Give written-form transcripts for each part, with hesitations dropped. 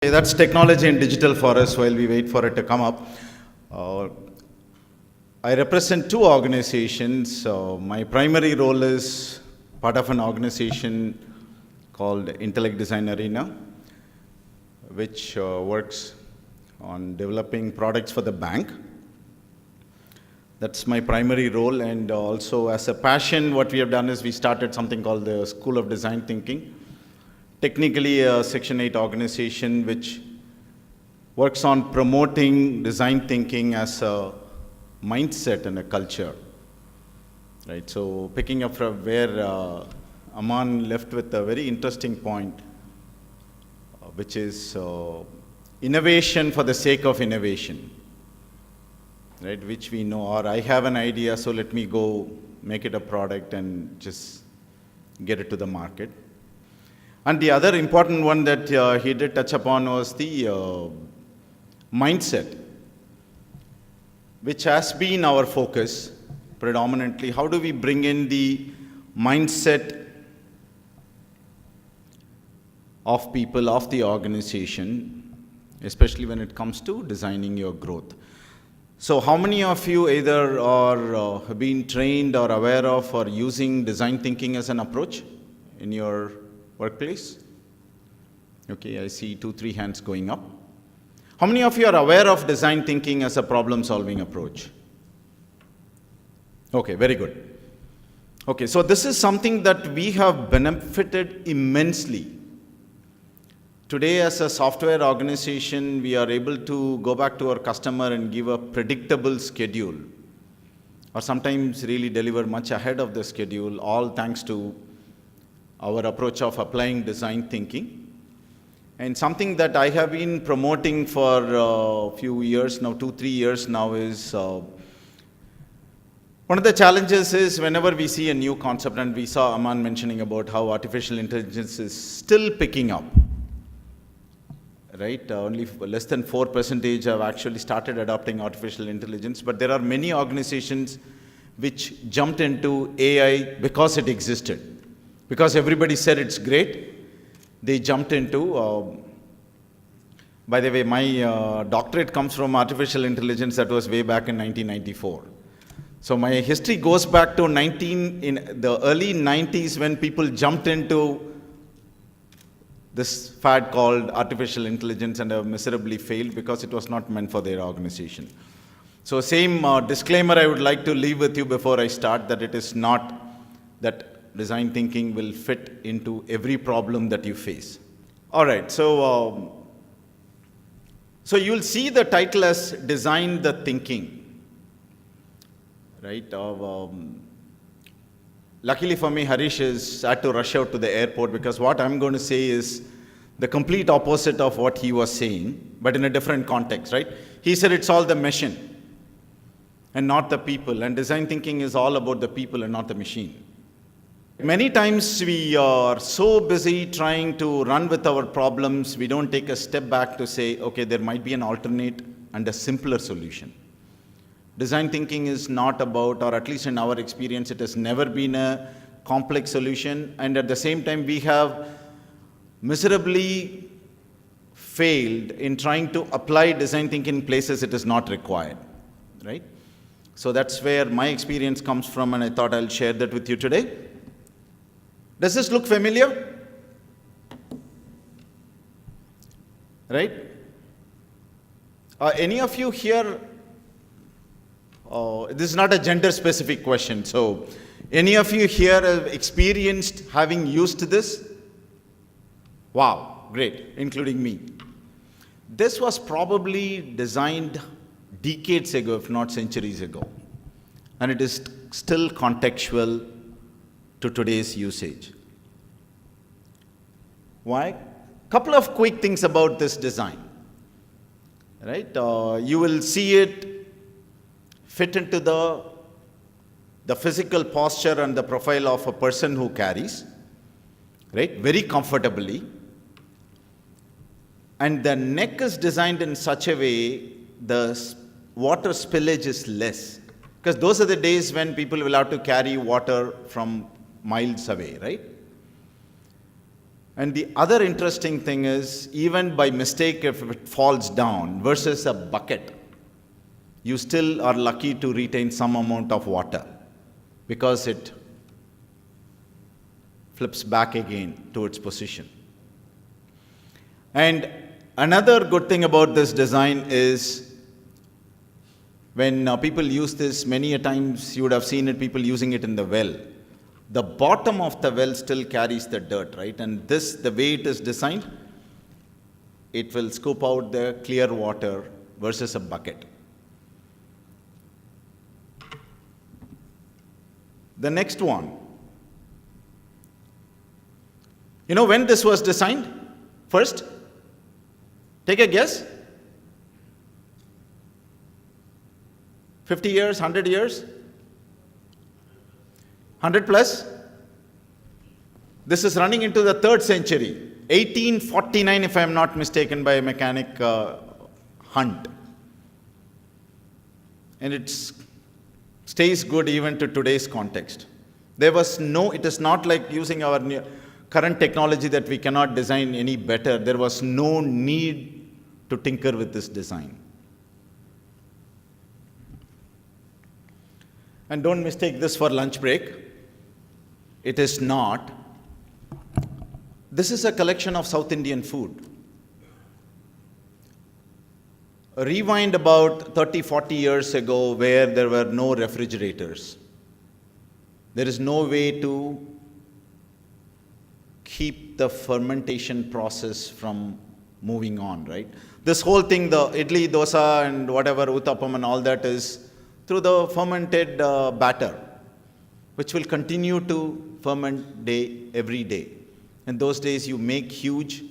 Okay, that's technology and digital for us while we wait for it to come up. I represent two organizations. My primary role is part of an organization called Intellect Design Arena, which works on developing products for the bank. That's my primary role, and also as a passion, what we have done is we started something called the School of Design Thinking. Technically a Section 8 organization which works on promoting design thinking as a mindset and a culture. Right, so picking up from where Aman left with a very interesting point, which is innovation for the sake of innovation. Right, which we know, or I have an idea, so let me go make it a product and just get it to the market. And the other important one that he did touch upon was the mindset, which has been our focus predominantly. How do we bring in the mindset of people, of the organization, especially when it comes to designing your growth? So how many of you either are have been trained or aware of or using design thinking as an approach in your workplace? Okay, I see 2-3 hands going up. How many of you are aware of design thinking as a problem-solving approach? Okay, very good. Okay, so this is something that we have benefited immensely. Today, as a software organization, we are able to go back to our customer and give a predictable schedule, or sometimes really deliver much ahead of the schedule, all thanks to our approach of applying design thinking. And something that I have been promoting for a few years now, 2-3 years now, is one of the challenges is whenever we see a new concept, and we saw Aman mentioning about how artificial intelligence is still picking up. Right, only less than 4% have actually started adopting artificial intelligence, but there are many organizations which jumped into AI because it existed. Because everybody said it's great, they jumped into, by the way, my doctorate comes from artificial intelligence. That was way back in 1994. So my history goes back to in the early 90s when people jumped into this fad called artificial intelligence and have miserably failed because it was not meant for their organization. So same disclaimer I would like to leave with you before I start, that it is not that design thinking will fit into every problem that you face. All right, so you'll see the title as Design the Thinking, right? Luckily for me, Harish had to rush out to the airport, because what I'm going to say is the complete opposite of what he was saying, but in a different context, right? He said it's all the machine and not the people, and design thinking is all about the people and not the machine. Many times we are so busy trying to run with our problems, we don't take a step back to say, okay, there might be an alternate and a simpler solution. Design thinking is not about, or at least in our experience, it has never been a complex solution, and at the same time we have miserably failed in trying to apply design thinking in places it is not required, right? So that's where my experience comes from, and I thought I'll share that with you today. Does this look familiar? Right? Any of you here, this is not a gender specific question, so any of you here have experienced having used this? Wow, great, including me. This was probably designed decades ago, if not centuries ago, and it is still contextual to today's usage. Why? Couple of quick things about this design. Right? You will see it fit into the physical posture and the profile of a person who carries, right? Very comfortably. And the neck is designed in such a way the water spillage is less. Because those are the days when people will have to carry water from miles away, right? And the other interesting thing is, even by mistake, if it falls down versus a bucket, you still are lucky to retain some amount of water because it flips back again to its position. And another good thing about this design is when people use this, many a times you would have seen it, people using it in the well. The bottom of the well still carries the dirt, right? And this, the way it is designed, it will scoop out the clear water versus a bucket. The next one. You know when this was designed? First, take a guess. 50 years, 100 years? 100 plus? This is running into the 3rd century. 1849, if I am not mistaken, by a mechanic Hunt. And it stays good even to today's context. There was no, it is not like using our current technology that we cannot design any better. There was no need to tinker with this design. And don't mistake this for lunch break. It is not. This is a collection of South Indian food. Rewind about 30, 40 years ago where there were no refrigerators. There is no way to keep the fermentation process from moving on, right? This whole thing, the idli, dosa and whatever, uttapam and all that is through the fermented batter, which will continue to ferment every day. In those days, you make huge,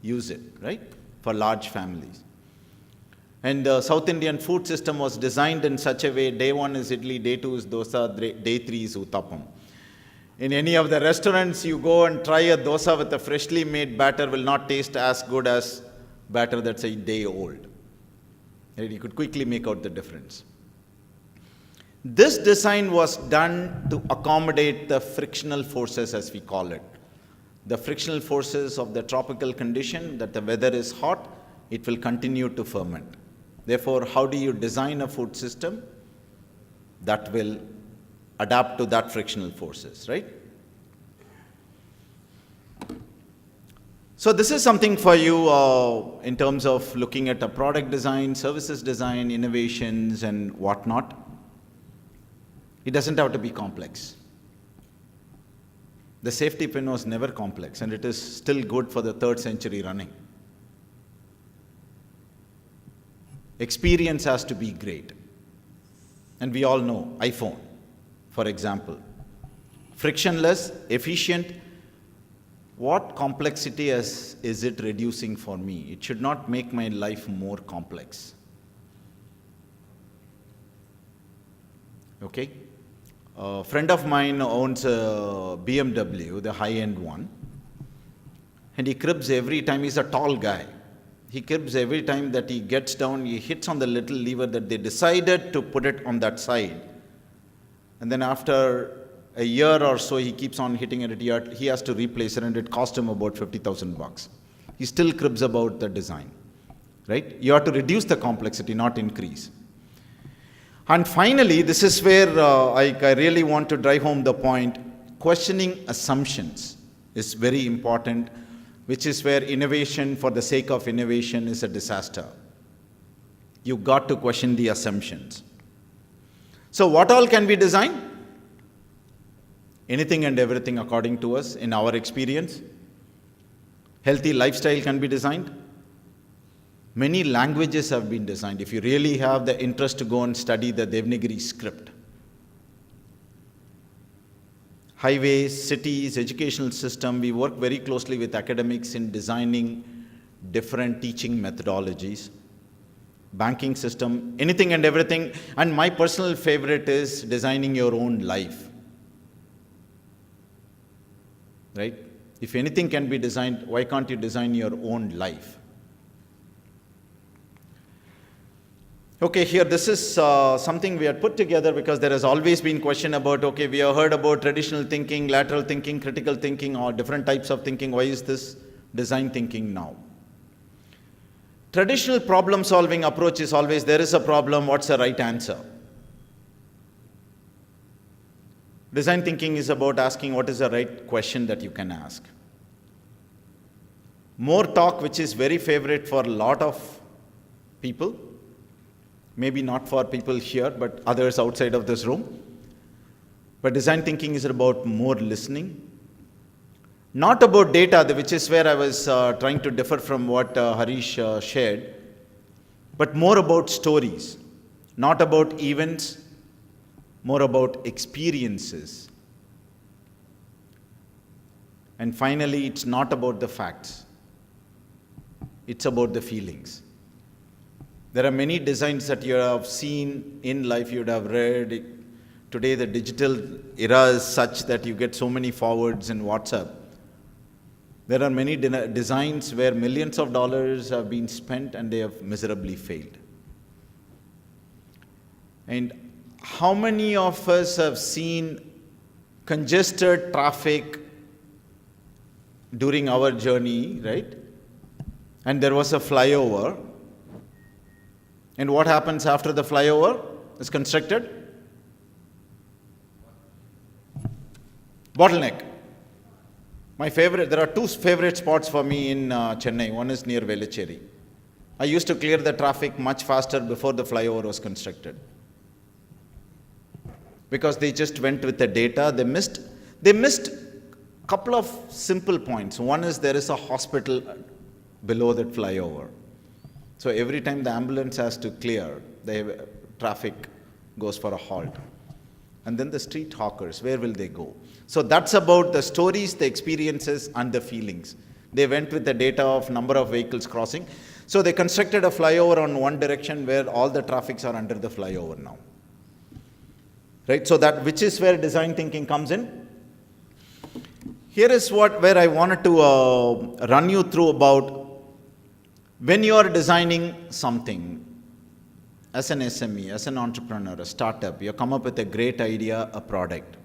use it, right? For large families. And the South Indian food system was designed in such a way, day 1 is idli, day 2 is dosa, day 3 is uttapam. In any of the restaurants, you go and try a dosa with a freshly made batter will not taste as good as batter that's a day old. And you could quickly make out the difference. This design was done to accommodate the frictional forces, as we call it. The frictional forces of the tropical condition, that the weather is hot, it will continue to ferment. Therefore, how do you design a food system that will adapt to that frictional forces, right? So this is something for you in terms of looking at a product design, services design, innovations and whatnot. It doesn't have to be complex. The safety pin was never complex, and it is still good for the 3rd century running. Experience has to be great. And we all know iPhone, for example. Frictionless, efficient. What complexity is it reducing for me? It should not make my life more complex. Okay? A friend of mine owns a BMW, the high-end one, and he cribs every time. He's a tall guy. He cribs every time that he gets down, he hits on the little lever that they decided to put it on that side. And then after a year or so, he keeps on hitting it. He has to replace it, and it cost him about $50,000. He still cribs about the design, right? You have to reduce the complexity, not increase. And finally, this is where I really want to drive home the point. Questioning assumptions is very important, which is where innovation for the sake of innovation is a disaster. You've got to question the assumptions. So what all can be designed? Anything and everything according to us, in our experience. Healthy lifestyle can be designed. Many languages have been designed. If you really have the interest to go and study the Devanagari script, highways, cities, educational system. We work very closely with academics in designing different teaching methodologies. Banking system, anything and everything. And my personal favorite is designing your own life. Right? If anything can be designed, why can't you design your own life? Okay, here this is something we had put together because there has always been question about, okay, we have heard about traditional thinking, lateral thinking, critical thinking, or different types of thinking. Why is this design thinking now? Traditional problem solving approach is always, there is a problem, what's the right answer? Design thinking is about asking what is the right question that you can ask. More talk, which is very favorite for a lot of people, maybe not for people here, but others outside of this room. But design thinking is about more listening. Not about data, which is where I was trying to differ from what Harish shared, but more about stories, not about events, more about experiences. And finally, it's not about the facts. It's about the feelings. There are many designs that you have seen in life, you would have read. Today, the digital era is such that you get so many forwards in WhatsApp. There are many designs where millions of dollars have been spent and they have miserably failed. And how many of us have seen congested traffic during our journey, right? And there was a flyover. And what happens after the flyover is constructed? Bottleneck. There are two favorite spots for me in Chennai. One is near Velachery. I used to clear the traffic much faster before the flyover was constructed. Because they just went with the data. They missed a couple of simple points. One is there is a hospital below that flyover. So every time the ambulance has to clear, the traffic goes for a halt. And then the street hawkers, where will they go? So that's about the stories, the experiences, and the feelings. They went with the data of number of vehicles crossing. So they constructed a flyover on one direction where all the traffics are under the flyover now. Right? So that, which is where design thinking comes in. Here is where I wanted to run you through about when you are designing something, as an SME, as an entrepreneur, a startup, you come up with a great idea, a product.